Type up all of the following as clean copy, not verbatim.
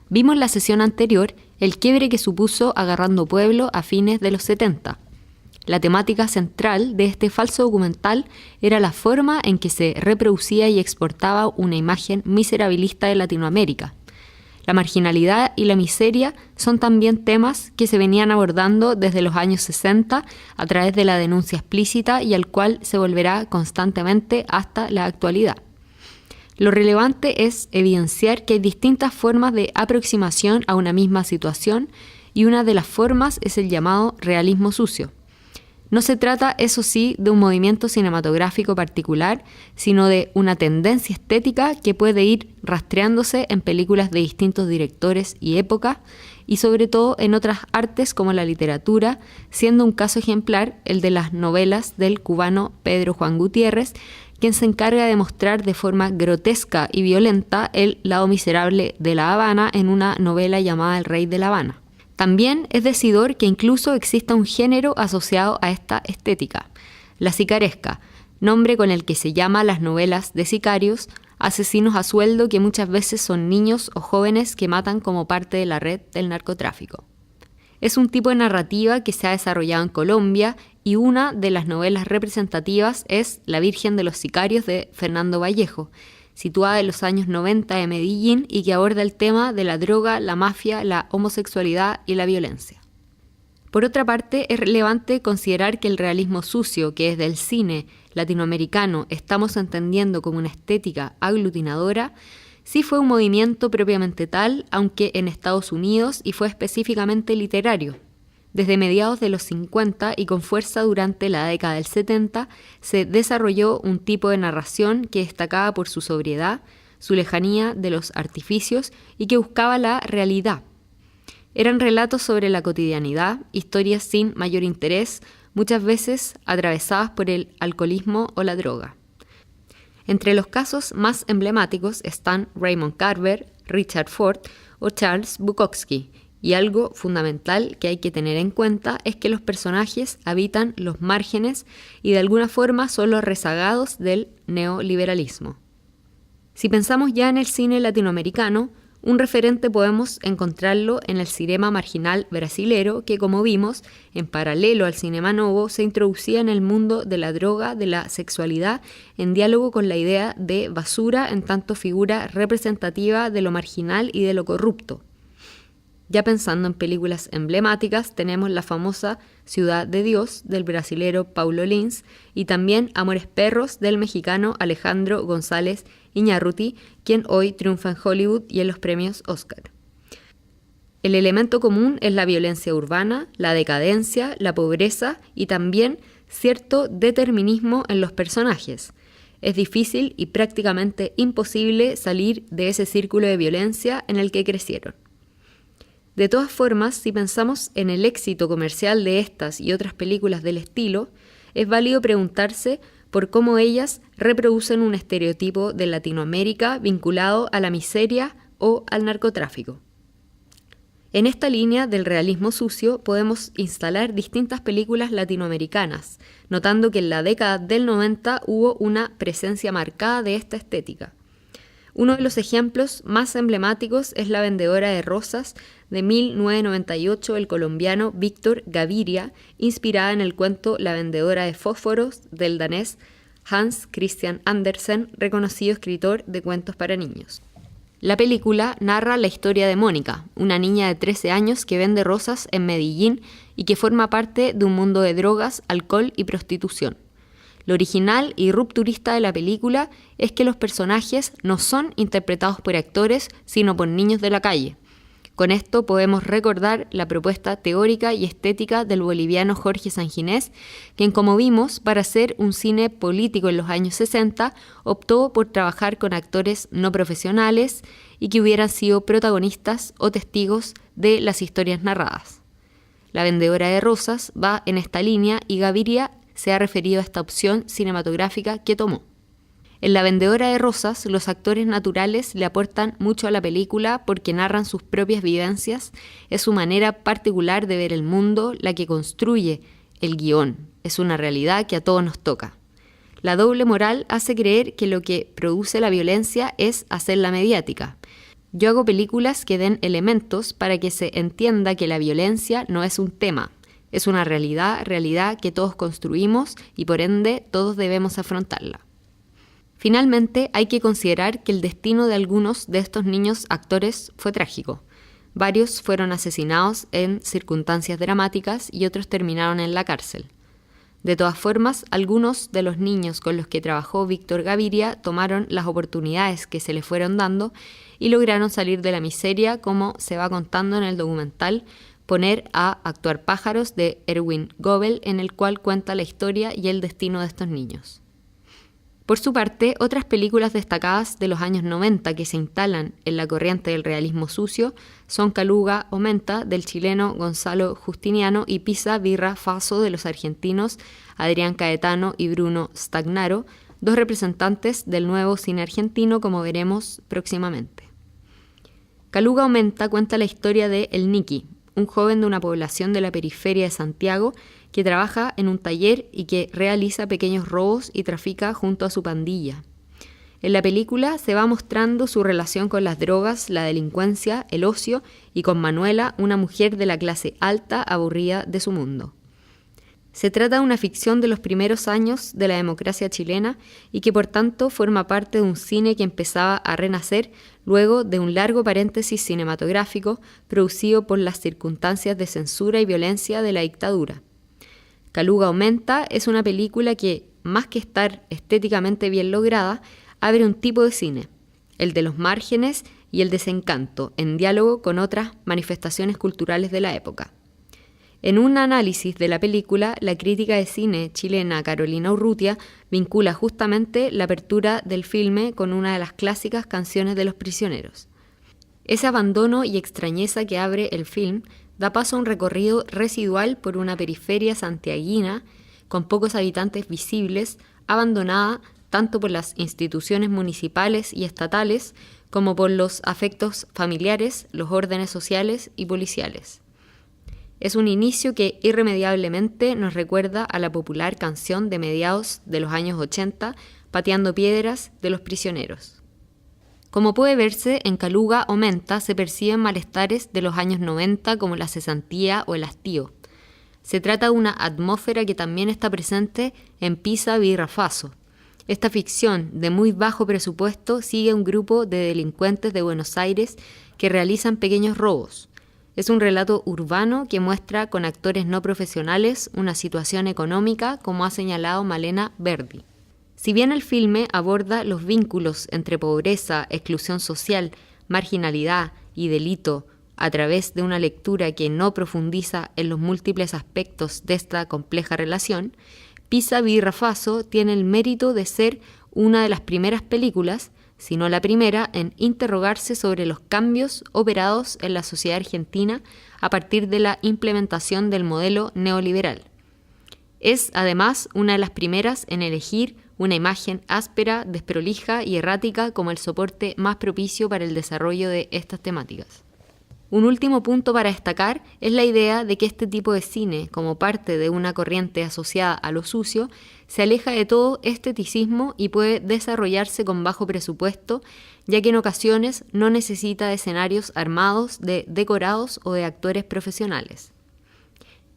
Vimos en la sesión anterior el quiebre que supuso Agarrando Pueblo a fines de los 70. La temática central de este falso documental era la forma en que se reproducía y exportaba una imagen miserabilista de Latinoamérica. La marginalidad y la miseria son también temas que se venían abordando desde los años 60 a través de la denuncia explícita y al cual se volverá constantemente hasta la actualidad. Lo relevante es evidenciar que hay distintas formas de aproximación a una misma situación y una de las formas es el llamado realismo sucio. No se trata, eso sí, de un movimiento cinematográfico particular, sino de una tendencia estética que puede ir rastreándose en películas de distintos directores y épocas, y sobre todo en otras artes como la literatura, siendo un caso ejemplar el de las novelas del cubano Pedro Juan Gutiérrez, quien se encarga de mostrar de forma grotesca y violenta el lado miserable de La Habana en una novela llamada El Rey de La Habana. También es decidor que incluso exista un género asociado a esta estética, la sicaresca, nombre con el que se llama las novelas de sicarios, asesinos a sueldo que muchas veces son niños o jóvenes que matan como parte de la red del narcotráfico. Es un tipo de narrativa que se ha desarrollado en Colombia y una de las novelas representativas es La Virgen de los Sicarios de Fernando Vallejo, situada en los años 90 de Medellín y que aborda el tema de la droga, la mafia, la homosexualidad y la violencia. Por otra parte, es relevante considerar que el realismo sucio, que desde el cine latinoamericano estamos entendiendo como una estética aglutinadora, sí fue un movimiento propiamente tal, aunque en Estados Unidos y fue específicamente literario. Desde mediados de los 50 y con fuerza durante la década del 70, se desarrolló un tipo de narración que destacaba por su sobriedad, su lejanía de los artificios y que buscaba la realidad. Eran relatos sobre la cotidianidad, historias sin mayor interés, muchas veces atravesadas por el alcoholismo o la droga. Entre los casos más emblemáticos están Raymond Carver, Richard Ford o Charles Bukowski, y algo fundamental que hay que tener en cuenta es que los personajes habitan los márgenes y de alguna forma son los rezagados del neoliberalismo. Si pensamos ya en el cine latinoamericano, un referente podemos encontrarlo en el cinema marginal brasilero que, como vimos, en paralelo al cinema novo, se introducía en el mundo de la droga, de la sexualidad, en diálogo con la idea de basura en tanto figura representativa de lo marginal y de lo corrupto. Ya pensando en películas emblemáticas, tenemos la famosa Ciudad de Dios del brasilero Paulo Lins y también Amores Perros del mexicano Alejandro González Iñárritu, quien hoy triunfa en Hollywood y en los premios Oscar. El elemento común es la violencia urbana, la decadencia, la pobreza y también cierto determinismo en los personajes. Es difícil y prácticamente imposible salir de ese círculo de violencia en el que crecieron. De todas formas, si pensamos en el éxito comercial de estas y otras películas del estilo, es válido preguntarse por cómo ellas reproducen un estereotipo de Latinoamérica vinculado a la miseria o al narcotráfico. En esta línea del realismo sucio podemos instalar distintas películas latinoamericanas, notando que en la década del 90 hubo una presencia marcada de esta estética. Uno de los ejemplos más emblemáticos es La Vendedora de Rosas de 1998 del colombiano Víctor Gaviria, inspirada en el cuento La Vendedora de Fósforos del danés Hans Christian Andersen, reconocido escritor de cuentos para niños. La película narra la historia de Mónica, una niña de 13 años que vende rosas en Medellín y que forma parte de un mundo de drogas, alcohol y prostitución. Lo original y rupturista de la película es que los personajes no son interpretados por actores, sino por niños de la calle. Con esto podemos recordar la propuesta teórica y estética del boliviano Jorge Sanginés, quien, como vimos, para hacer un cine político en los años 60, optó por trabajar con actores no profesionales y que hubieran sido protagonistas o testigos de las historias narradas. La Vendedora de Rosas va en esta línea y Gaviria se ha referido a esta opción cinematográfica que tomó. En La Vendedora de Rosas, los actores naturales le aportan mucho a la película porque narran sus propias vivencias, es su manera particular de ver el mundo la que construye el guión, es una realidad que a todos nos toca. La doble moral hace creer que lo que produce la violencia es hacerla mediática. Yo hago películas que den elementos para que se entienda que la violencia no es un tema, es una realidad que todos construimos y por ende todos debemos afrontarla. Finalmente, hay que considerar que el destino de algunos de estos niños actores fue trágico. Varios fueron asesinados en circunstancias dramáticas y otros terminaron en la cárcel. De todas formas, algunos de los niños con los que trabajó Víctor Gaviria tomaron las oportunidades que se les fueron dando y lograron salir de la miseria, como se va contando en el documental Poner a actuar pájaros de Erwin Goebel, en el cual cuenta la historia y el destino de estos niños. Por su parte, otras películas destacadas de los años 90 que se instalan en la corriente del realismo sucio son Caluga o Menta, del chileno Gonzalo Justiniano, y Pisa, Birra, Faso, de los argentinos Adrián Caetano y Bruno Stagnaro, dos representantes del nuevo cine argentino, como veremos próximamente. Caluga o Menta cuenta la historia de El Niki, un joven de una población de la periferia de Santiago que trabaja en un taller y que realiza pequeños robos y trafica junto a su pandilla. En la película se va mostrando su relación con las drogas, la delincuencia, el ocio y con Manuela, una mujer de la clase alta aburrida de su mundo. Se trata de una ficción de los primeros años de la democracia chilena y que por tanto forma parte de un cine que empezaba a renacer luego de un largo paréntesis cinematográfico producido por las circunstancias de censura y violencia de la dictadura. Caluga o Menta es una película que, más que estar estéticamente bien lograda, abre un tipo de cine, el de los márgenes y el desencanto, en diálogo con otras manifestaciones culturales de la época. En un análisis de la película, la crítica de cine chilena Carolina Urrutia vincula justamente la apertura del filme con una de las clásicas canciones de Los Prisioneros. Ese abandono y extrañeza que abre el film da paso a un recorrido residual por una periferia santiaguina con pocos habitantes visibles, abandonada tanto por las instituciones municipales y estatales como por los afectos familiares, los órdenes sociales y policiales. Es un inicio que irremediablemente nos recuerda a la popular canción de mediados de los años 80, Pateando Piedras, de Los Prisioneros. Como puede verse, en Caluga o Menta se perciben malestares de los años 90 como la cesantía o el hastío. Se trata de una atmósfera que también está presente en Pisa, Birra, Faso. Esta ficción de muy bajo presupuesto sigue a un grupo de delincuentes de Buenos Aires que realizan pequeños robos. Es un relato urbano que muestra con actores no profesionales una situación económica, como ha señalado Malena Verdi. Si bien el filme aborda los vínculos entre pobreza, exclusión social, marginalidad y delito a través de una lectura que no profundiza en los múltiples aspectos de esta compleja relación, Pisa, Birra, Faso tiene el mérito de ser una de las primeras películas, si no la primera, en interrogarse sobre los cambios operados en la sociedad argentina a partir de la implementación del modelo neoliberal. Es, además, una de las primeras en elegir una imagen áspera, desprolija y errática como el soporte más propicio para el desarrollo de estas temáticas. Un último punto para destacar es la idea de que este tipo de cine, como parte de una corriente asociada a lo sucio, se aleja de todo esteticismo y puede desarrollarse con bajo presupuesto, ya que en ocasiones no necesita de escenarios armados, de decorados o de actores profesionales.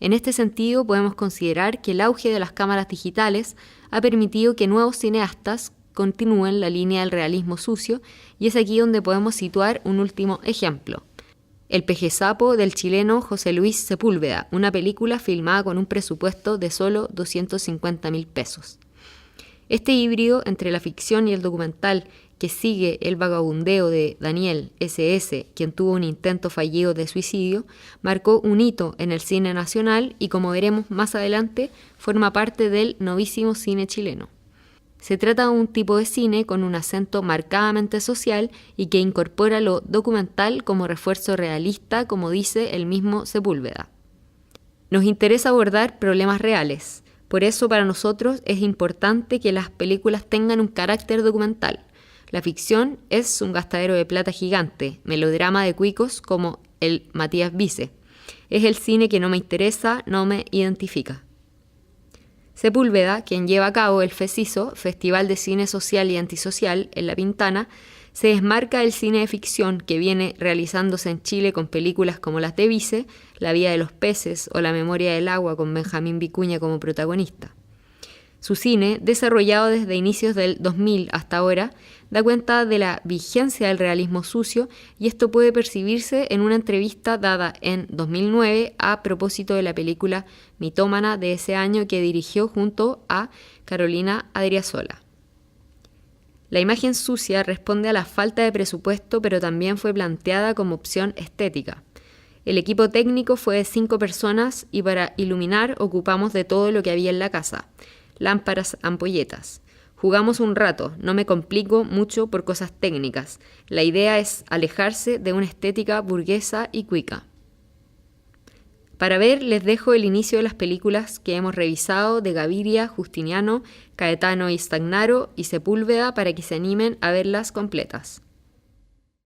En este sentido, podemos considerar que el auge de las cámaras digitales ha permitido que nuevos cineastas continúen la línea del realismo sucio, y es aquí donde podemos situar un último ejemplo. El Peje Sapo, del chileno José Luis Sepúlveda, una película filmada con un presupuesto de solo 250.000 pesos. Este híbrido entre la ficción y el documental que sigue el vagabundeo de Daniel S.S., quien tuvo un intento fallido de suicidio, marcó un hito en el cine nacional y, como veremos más adelante, forma parte del novísimo cine chileno. Se trata de un tipo de cine con un acento marcadamente social y que incorpora lo documental como refuerzo realista, como dice el mismo Sepúlveda. Nos interesa abordar problemas reales, por eso para nosotros es importante que las películas tengan un carácter documental. La ficción es un gastadero de plata gigante, melodrama de cuicos como el Matías Vice. Es el cine que no me interesa, no me identifica. Sepúlveda, quien lleva a cabo el FECISO, Festival de Cine Social y Antisocial, en La Pintana, se desmarca del cine de ficción que viene realizándose en Chile con películas como las de Vice, La vida de los peces o La memoria del agua con Benjamín Vicuña como protagonista. Su cine, desarrollado desde inicios del 2000 hasta ahora, da cuenta de la vigencia del realismo sucio y esto puede percibirse en una entrevista dada en 2009 a propósito de la película Mitómana de ese año que dirigió junto a Carolina Adriasola. La imagen sucia responde a la falta de presupuesto, pero también fue planteada como opción estética. El equipo técnico fue de 5 personas y para iluminar ocupamos de todo lo que había en la casa. Lámparas, ampolletas. Jugamos un rato, no me complico mucho por cosas técnicas. La idea es alejarse de una estética burguesa y cuica. Para ver les dejo el inicio de las películas que hemos revisado de Gaviria, Justiniano, Caetano y Stagnaro y Sepúlveda para que se animen a verlas completas.